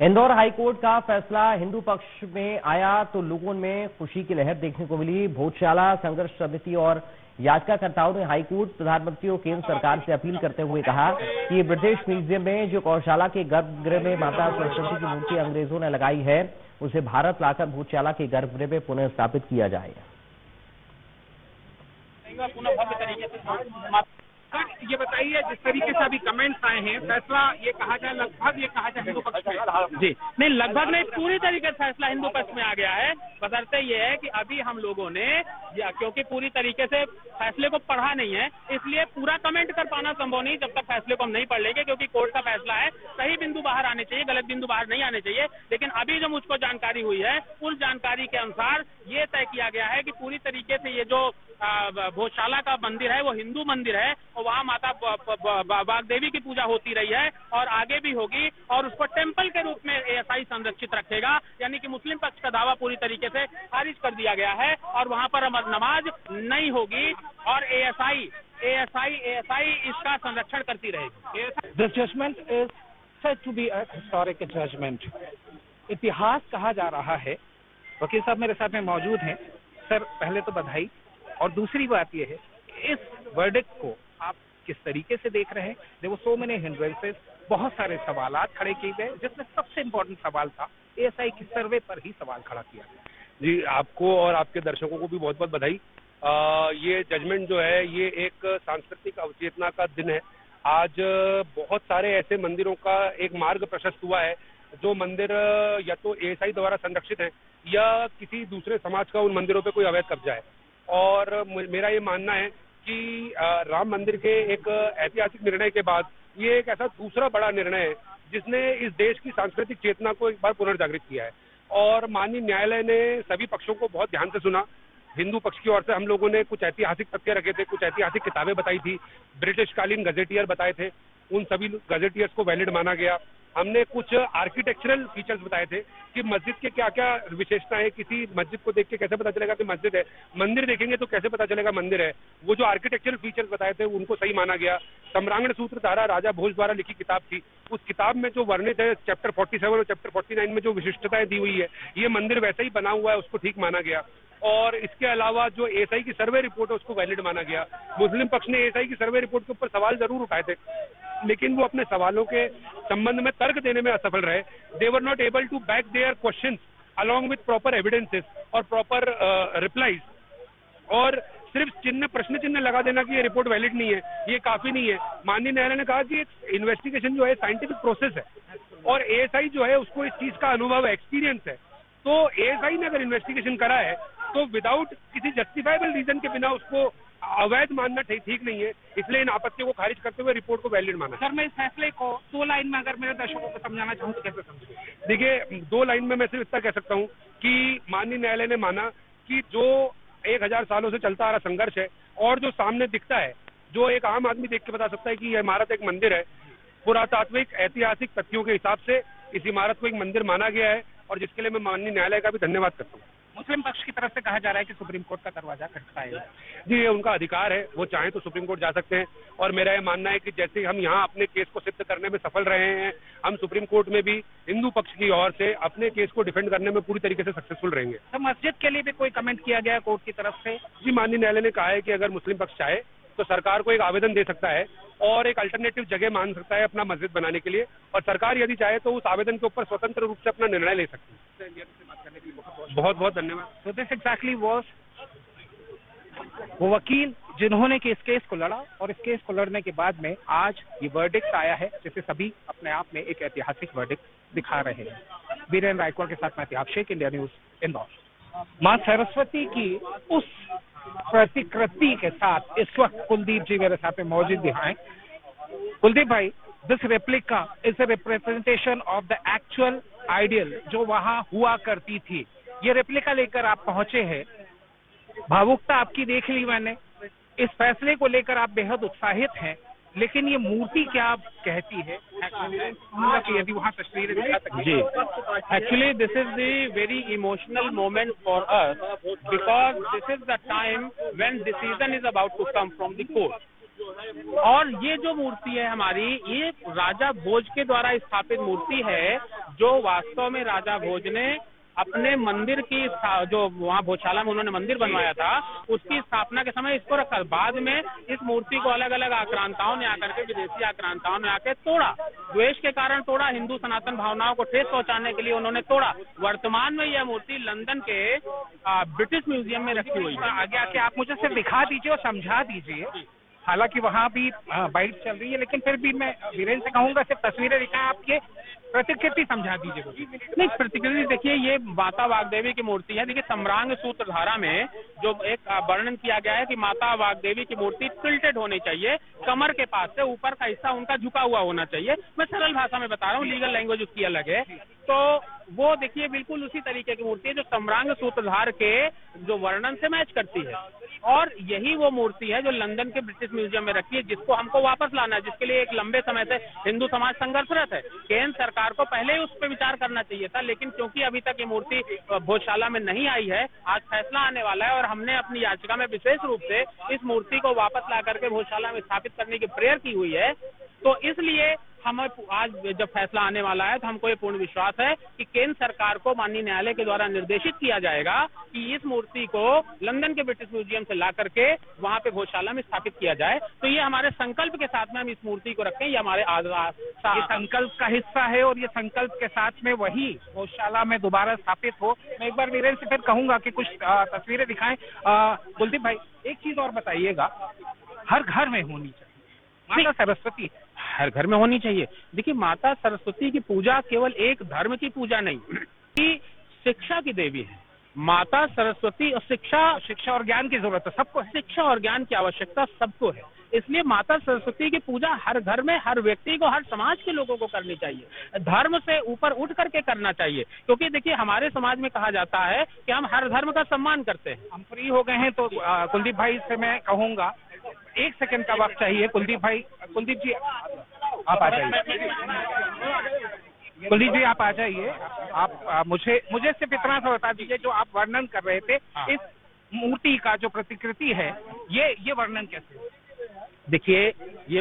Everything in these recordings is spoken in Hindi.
इंदौर हाईकोर्ट का फैसला हिंदू पक्ष में आया तो लोगों में खुशी की लहर देखने को मिली। भोजशाला संघर्ष समिति और याचिकाकर्ताओं ने हाईकोर्ट, प्रधानमंत्री और केंद्र सरकार से अपील करते हुए कहा कि ब्रिटिश म्यूजियम में जो गौशाला के गर्भगृह में माता सरस्वती की मूर्ति अंग्रेजों ने लगाई है, उसे भारत लाकर भोजशाला के गर्भगृह में पुनः स्थापित किया जाए। ये बताइए, जिस तरीके से अभी कमेंट्स आए हैं, फैसला ये कहा जाए लगभग हिंदू पक्ष में जी नहीं, लगभग नहीं, पूरी तरीके से फैसला हिंदू पक्ष में आ गया है। बशर्ते ये है कि अभी हम लोगों ने क्योंकि पूरी तरीके से फैसले को पढ़ा नहीं है, इसलिए पूरा कमेंट कर पाना संभव नहीं जब तक फैसले को हम नहीं पढ़ लेंगे, क्योंकि कोर्ट का फैसला है। सही बिंदु बाहर आने चाहिए, गलत बिंदु बाहर नहीं आने चाहिए। लेकिन अभी जो मुझको जानकारी हुई है, उस जानकारी के अनुसार ये तय किया गया है कि पूरी तरीके से ये जो भोजशाला का मंदिर है वो हिंदू मंदिर है और वहाँ माता वाग्देवी की पूजा होती रही है और आगे भी होगी, और उसको टेम्पल के रूप में एएसआई संरक्षित रखेगा। यानी कि मुस्लिम पक्ष का दावा पूरी तरीके से खारिज कर दिया गया है और वहाँ पर नमाज नहीं होगी और एएसआई इसका संरक्षण करती रहेगी। This judgment is said to be a historic judgment. इतिहास कहा जा रहा है। वकील साहब मेरे साथ में मौजूद हैं। सर, पहले तो बधाई, और दूसरी बात यह है, इस वर्डिक्ट को आप किस तरीके से देख रहे हैं? There were so many hindrances, बहुत सारे सवालात खड़े किए गए, जिसमें सबसे इम्पोर्टेंट सवाल था एएसआई की सर्वे पर ही सवाल खड़ा किया गया। जी, आपको और आपके दर्शकों को भी बहुत बहुत बधाई। ये जजमेंट जो है, ये एक सांस्कृतिक अवचेतना का दिन है। आज बहुत सारे ऐसे मंदिरों का एक मार्ग प्रशस्त हुआ है जो मंदिर या तो एएसआई द्वारा संरक्षित है या किसी दूसरे समाज का उन मंदिरों पे कोई अवैध कब्जा है। और मेरा ये मानना है कि राम मंदिर के एक ऐतिहासिक निर्णय के बाद ये एक ऐसा दूसरा बड़ा निर्णय है जिसने इस देश की सांस्कृतिक चेतना को एक बार पुनर्जागृत किया है। और माननीय न्यायालय ने सभी पक्षों को बहुत ध्यान से सुना। हिंदू पक्ष की ओर से हम लोगों ने कुछ ऐतिहासिक तथ्य रखे थे, कुछ ऐतिहासिक किताबें बताई थी, ब्रिटिश कालीन गजेटियर बताए थे, उन सभी गजेटियर्स को वैलिड माना गया। हमने कुछ आर्किटेक्चरल फीचर्स बताए थे कि मस्जिद के क्या क्या विशेषता है, किसी मस्जिद को देख के कैसे पता चलेगा कि मस्जिद है, मंदिर देखेंगे तो कैसे पता चलेगा मंदिर है। वो जो आर्किटेक्चरल फीचर्स बताए थे उनको सही माना गया। सम्रांगण सूत्र धारा राजा भोज द्वारा लिखी किताब थी, उस किताब में जो वर्णित है चैप्टर 47 और चैप्टर 49 में जो विशिष्टताएं दी हुई है, ये मंदिर वैसे ही बना हुआ है, उसको ठीक माना गया। और इसके अलावा जो एएसआई की सर्वे रिपोर्ट है उसको वैलिड माना गया। मुस्लिम पक्ष ने एएसआई की सर्वे रिपोर्ट के ऊपर सवाल जरूर उठाए थे, लेकिन वो अपने सवालों के संबंध में तर्क देने में असफल रहे। They were not able to back their questions along with proper evidences और प्रॉपर रिप्लाईज। और सिर्फ प्रश्न चिन्ह लगा देना कि ये रिपोर्ट वैलिड नहीं है, ये काफी नहीं है। माननीय न्यायालय ने कहा कि इन्वेस्टिगेशन जो है साइंटिफिक प्रोसेस है और एएसआई जो है उसको इस चीज का अनुभव है, एक्सपीरियंस है। तो एएसआई ने अगर इन्वेस्टिगेशन करा है तो विदाउट किसी जस्टिफाइबल रीजन के बिना उसको अवैध मानना ठीक नहीं है। इसलिए इन आपत्तियों को खारिज करते हुए रिपोर्ट को वैलिड माना। सर, मैं इस फैसले को 2 लाइन में अगर मेरे दर्शकों को समझाना चाहूँ तो कैसे समझूं? देखिए, 2 लाइन में मैं सिर्फ इतना कह सकता हूँ कि माननीय न्यायालय ने माना कि जो 1000 सालों से चलता आ रहा संघर्ष है और जो सामने दिखता है, जो एक आम आदमी देख के बता सकता है कि यह इमारत एक मंदिर है, पुरातात्विक ऐतिहासिक तथ्यों के हिसाब से इस इमारत को एक मंदिर माना गया है, और जिसके लिए मैं माननीय न्यायालय का भी धन्यवाद करता हूँ। मुस्लिम पक्ष की तरफ से कहा जा रहा है कि सुप्रीम कोर्ट का दरवाजा खटखटाएगा। जी, ये उनका अधिकार है, वो चाहें तो सुप्रीम कोर्ट जा सकते हैं। और मेरा ये मानना है कि जैसे हम यहाँ अपने केस को सिद्ध करने में सफल रहे हैं, हम सुप्रीम कोर्ट में भी हिंदू पक्ष की ओर से अपने केस को डिफेंड करने में पूरी तरीके से सक्सेसफुल रहेंगे। तो मस्जिद के लिए भी कोई कमेंट किया गया कोर्ट की तरफ से? जी, माननीय न्यायालय ने कहा है कि अगर मुस्लिम पक्ष चाहे तो सरकार को एक आवेदन दे सकता है और एक अल्टरनेटिव जगह मान सकता है अपना मस्जिद बनाने के लिए, और सरकार यदि चाहे तो उस आवेदन के ऊपर स्वतंत्र रूप से अपना निर्णय ले सकती है। बहुत बहुत धन्यवाद। तो दिस एग्जैक्टली वाज वो वकील जिन्होंने कि इस केस को लड़ा, और इस केस को लड़ने के बाद में आज ये वर्डिक्ट आया है, जिसे सभी अपने आप में एक ऐतिहासिक वर्डिक्ट दिखा रहे हैं। वीरेंद्र रायकवाड़ के साथ मैं अतिहाब शेख, इंडिया न्यूज, इंदौर। मां सरस्वती की उस प्रतिकृति के साथ इस वक्त कुलदीप जी मेरे साथ में मौजूद हैं। कुलदीप भाई, this replica is a representation of the actual ideal जो वहां हुआ करती थी। ये रेप्लिका लेकर आप पहुंचे हैं, भावुकता आपकी देख ली मैंने, इस फैसले को लेकर आप बेहद उत्साहित हैं, लेकिन ये मूर्ति क्या कहती है यदि वहां तस्वीरें दिखा सकती? जी, actually this is the very emotional moment for us because this is the time when decision is about to come from the court. और ये जो मूर्ति है हमारी, ये राजा भोज के द्वारा स्थापित मूर्ति है जो वास्तव में राजा भोज ने अपने मंदिर की जो वहाँ भोजशाला में उन्होंने मंदिर बनवाया था उसकी स्थापना के समय इसको रखा। बाद में इस मूर्ति को अलग अलग आक्रांताओं ने आकर के, विदेशी आक्रांताओं ने आकर तोड़ा, द्वेष के कारण तोड़ा, हिंदू सनातन भावनाओं को ठेस पहुंचाने के लिए उन्होंने तोड़ा। वर्तमान में यह मूर्ति लंदन के ब्रिटिश म्यूजियम में रखी हुई है। आगे आके आप मुझे सिर्फ दिखा दीजिए और समझा दीजिए, हालांकि वहाँ भी बाइट चल रही है, लेकिन फिर भी मैं वीरेंद्र से कहूंगा सिर्फ तस्वीरें दिखाएं, आपके प्रतिकृति समझा दीजिए। नहीं, प्रतिकृति देखिए, ये माता वाग्देवी की मूर्ति है। देखिए, सम्रांग सूत्रधारा में जो एक वर्णन किया गया है कि माता वाग्देवी की मूर्ति टिल्टेड होनी चाहिए, कमर के पास से ऊपर का हिस्सा उनका झुका हुआ होना चाहिए। मैं सरल भाषा में बता रहा हूँ, लीगल लैंग्वेज उसकी अलग है। तो वो देखिए बिल्कुल उसी तरीके की मूर्ति है जो सम्रांग सूत्रधार के जो वर्णन से मैच करती है, और यही वो मूर्ति है जो लंदन के ब्रिटिश म्यूजियम में रखी है, जिसको हमको वापस लाना है, जिसके लिए एक लंबे समय से हिंदू समाज संघर्षरत है। केंद्र सरकार को पहले ही उस पर विचार करना चाहिए था, लेकिन क्योंकि अभी तक ये मूर्ति भोजशाला में नहीं आई है, आज फैसला आने वाला है और हमने अपनी याचिका में विशेष रूप से इस मूर्ति को वापस ला करके भोजशाला में स्थापित करने की प्रेयर की हुई है। तो इसलिए हमें आज जब फैसला आने वाला है तो हमको ये पूर्ण विश्वास है कि केंद्र सरकार को माननीय न्यायालय के द्वारा निर्देशित किया जाएगा कि इस मूर्ति को लंदन के ब्रिटिश म्यूजियम से ला करके वहां पे भोजशाला में स्थापित किया जाए। तो ये हमारे संकल्प के साथ में हम इस मूर्ति को रखें, ये हमारे ये संकल्प का हिस्सा है और ये संकल्प के साथ में वही भोजशाला में दोबारा स्थापित हो। मैं एक बार वीरेंद्र से फिर कहूंगा कि कुछ तस्वीरें दिखाएं। कुलदीप भाई, एक चीज और बताइएगा, हर घर में होनी चाहिए माता सरस्वती, हर घर में होनी चाहिए। देखिए, माता सरस्वती की पूजा केवल एक धर्म की पूजा नहीं, कि शिक्षा की देवी है। माता सरस्वती और शिक्षा और ज्ञान की जरूरत है सबको, शिक्षा और ज्ञान की आवश्यकता सबको है। इसलिए माता सरस्वती की पूजा हर घर में, हर व्यक्ति को, हर समाज के लोगों को करनी चाहिए, धर्म से ऊपर उठ करके करना चाहिए। क्योंकि देखिए, हमारे समाज में कहा जाता है कि हम हर धर्म का सम्मान करते हैं। हम फ्री हो गए हैं तो कुलदीप भाई से मैं कहूंगा, एक सेकंड का वक्त चाहिए। कुलदीप भाई, कुलदीप जी आप आ जाइए। कुलदीप जी आप आ जाइए। आप मुझे सिर्फ इतना सा बता दीजिए, जो आप वर्णन कर रहे थे इस मूर्ति का, जो प्रतिकृति है, ये वर्णन कैसे? देखिए, ये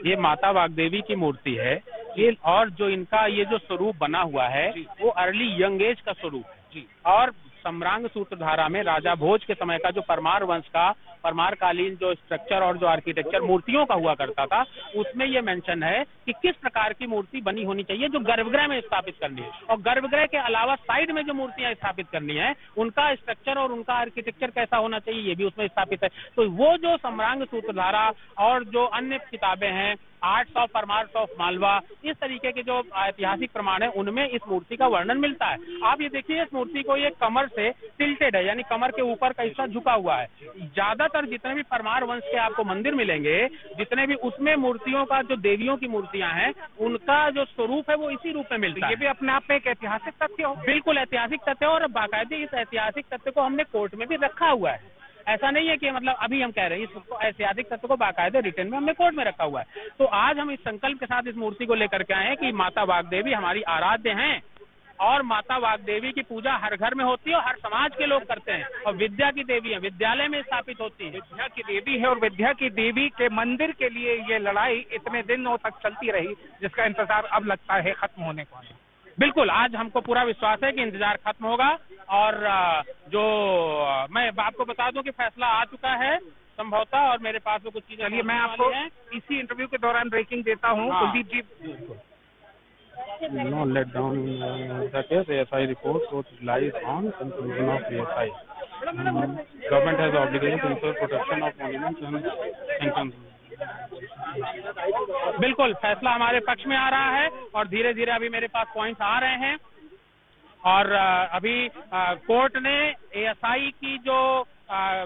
ये माता वाग्देवी की मूर्ति है, ये और जो इनका ये जो स्वरूप बना हुआ है वो अर्ली यंग एज का स्वरूप है। और सम्रांग सूत्रधारा में राजा भोज के समय का जो परमार वंश का परमार कालीन जो स्ट्रक्चर और जो आर्किटेक्चर मूर्तियों का हुआ करता था, उसमें ये मेंशन है कि किस प्रकार की मूर्ति बनी होनी चाहिए जो गर्भगृह में स्थापित करनी है, और गर्भगृह के अलावा साइड में जो मूर्तियां स्थापित करनी है उनका स्ट्रक्चर और उनका आर्किटेक्चर कैसा होना चाहिए, ये भी उसमें स्थापित है। तो वो जो सम्रांग सूत्रधारा और जो अन्य किताबें हैं, arts of Parmars of Malwa, इस तरीके के जो ऐतिहासिक प्रमाण है उनमें इस मूर्ति का वर्णन मिलता है। आप ये देखिए, इस मूर्ति को ये कमर से टिल्टेड है, यानी कमर के ऊपर का हिस्सा झुका हुआ है। ज्यादातर जितने भी परमार वंश के आपको मंदिर मिलेंगे, जितने भी, उसमें मूर्तियों का जो देवियों की मूर्तियां हैं उनका जो स्वरूप है वो इसी रूप में मिलता है। ये भी अपने आप में एक ऐतिहासिक तथ्य हो। बिल्कुल ऐतिहासिक तथ्य, और बाकायदे इस ऐतिहासिक तथ्य को हमने कोर्ट में भी रखा हुआ है। ऐसा नहीं है कि मतलब अभी हम कह रहे हैं, इसको ऐतिहासिक तत्व को बाकायदे रिटर्न में हमने कोर्ट में रखा हुआ है। तो आज हम इस संकल्प के साथ इस मूर्ति को लेकर के आए हैं कि माता वाग्देवी हमारी आराध्य हैं, और माता वाग्देवी की पूजा हर घर में होती है और हर समाज के लोग करते हैं, और विद्या की देवी है, विद्यालय में स्थापित होती है। विद्या की देवी है, और विद्या की देवी के मंदिर के लिए ये लड़ाई इतने दिनों तक चलती रही, जिसका इंतजार अब लगता है खत्म होने को। बिल्कुल, आज हमको पूरा विश्वास है कि इंतजार खत्म होगा, और जो मैं आपको बता दूं कि फैसला आ चुका है संभवतः, और मेरे पास वो कुछ चीजें। चलिए, मैं आपको इसी इंटरव्यू के दौरान ब्रेकिंग देता हूं। कुलदीप जी, No let down the case. ASI report relies on conclusion of ASI. Government has the obligation to ensure protection of monuments and sanctions. बिल्कुल, फैसला हमारे पक्ष में आ रहा है, और धीरे धीरे अभी मेरे पास पॉइंट्स आ रहे हैं, और अभी कोर्ट ने ASI की जो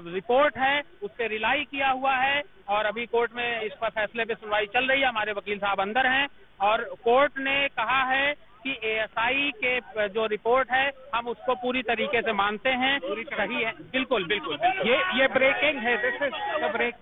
रिपोर्ट है उस पर रिलाई किया हुआ है, और अभी कोर्ट में इस पर फैसले पे सुनवाई चल रही है। हमारे वकील साहब अंदर हैं, और कोर्ट ने कहा है कि ASI के जो रिपोर्ट है हम उसको पूरी तरीके से मानते हैं, सही है। बिल्कुल बिल्कुल, ये ब्रेकिंग है, दिस इज द ब्रेक।